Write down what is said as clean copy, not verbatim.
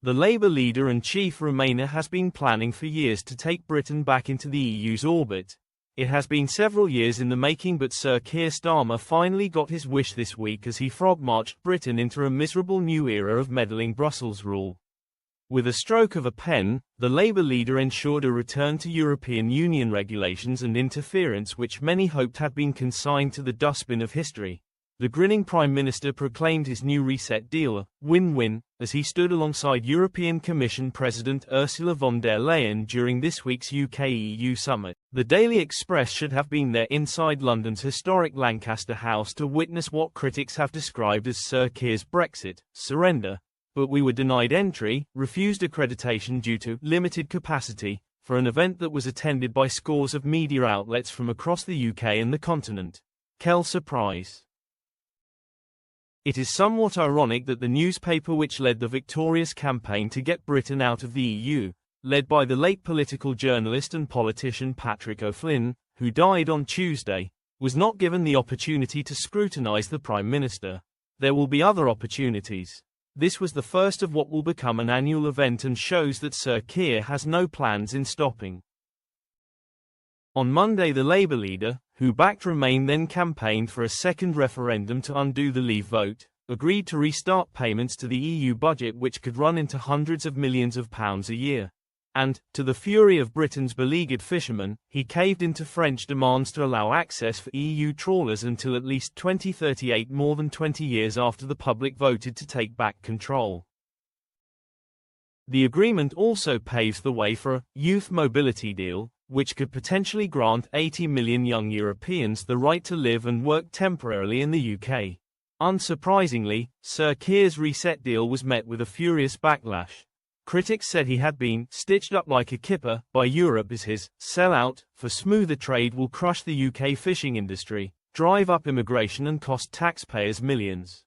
The Labour leader and chief Remainer has been planning for years to take Britain back into the EU's orbit. It has been several years in the making, but Sir Keir Starmer finally got his wish this week as he frog-marched Britain into a miserable new era of meddling Brussels rule. With a stroke of a pen, the Labour leader ensured a return to European Union regulations and interference which many hoped had been consigned to the dustbin of history. The grinning Prime Minister proclaimed his new reset deal a win-win, as he stood alongside European Commission President Ursula von der Leyen during this week's UK-EU summit. The Daily Express should have been there inside London's historic Lancaster House to witness what critics have described as Sir Keir's Brexit surrender, but we were denied entry, refused accreditation due to limited capacity, for an event that was attended by scores of media outlets from across the UK and the continent. Quelle surprise! It is somewhat ironic that the newspaper which led the victorious campaign to get Britain out of the EU, led by the late political journalist and politician Patrick O'Flynn, who died on Tuesday, was not given the opportunity to scrutinise the Prime Minister. There will be other opportunities. This was the first of what will become an annual event and shows that Sir Keir has no plans in stopping. On Monday, the Labour leader, who backed Remain then campaigned for a second referendum to undo the Leave vote, agreed to restart payments to the EU budget which could run into hundreds of millions of pounds a year. And, to the fury of Britain's beleaguered fishermen, he caved into French demands to allow access for EU trawlers until at least 2038, more than 20 years after the public voted to take back control. The agreement also paves the way for a youth mobility deal, which could potentially grant 80 million young Europeans the right to live and work temporarily in the UK. Unsurprisingly, Sir Keir's reset deal was met with a furious backlash. Critics said he had been stitched up like a kipper by Europe as his sell-out for smoother trade will crush the UK fishing industry, drive up immigration and cost taxpayers millions.